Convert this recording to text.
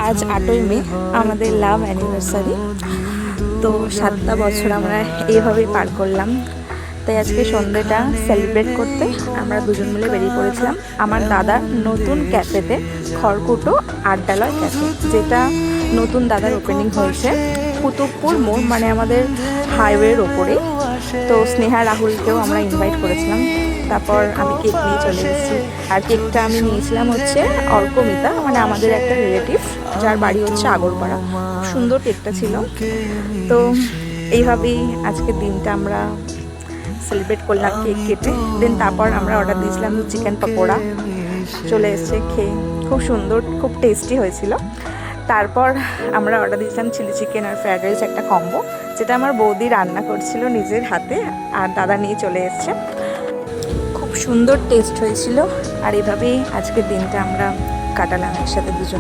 আজ 8ই মে আমাদের লাভ অ্যানিভার্সারি। তো 7টা বছর আমরা এইভাবেই পার করলাম। তাই আজকে সন্ধ্যেটা সেলিব্রেট করতে আমরা দুজন মিলে বেরিয়ে পড়েছিলাম আমার দাদার নতুন ক্যাফেতে, খড়কুটো আড্ডালয় ক্যাফে, যেটা নতুন দাদার ওপেনিং হয়েছে কুতুবপুর মোড়, মানে আমাদের হাইওয়ের ওপরেই। তো স্নেহা রাহুলকেও আমরা ইনভাইট করেছিলাম। তারপর আমি কেক নিয়ে চলে এসেছি, আর কেকটা আমি নিয়েছিলাম হচ্ছে অর্কমিতা, মানে আমাদের একটা রিলেটিভ যার বাড়ি হচ্ছে আগরপাড়া। খুব সুন্দর কেকটা ছিল। তো এইভাবেই আজকের দিনটা আমরা সেলিব্রেট করলাম কেক কেটে। দেন তারপর আমরা অর্ডার দিয়েছিলাম চিকেন পকোড়া, চলে এসছে, খেয়ে খুব সুন্দর, খুব টেস্টি হয়েছিল। তারপর আমরা অর্ডার দিয়েছিলাম চিলি চিকেন আর ফ্রায়েড রাইস, একটা কম্বো, যেটা আমার বৌদি রান্না করছিল নিজের হাতে, আর দাদা নিয়ে চলে এসছে। খুব সুন্দর টেস্ট হয়েছিল। আর এভাবেই আজকের দিনটা আমরা কাটালাম একসাথে দুজন।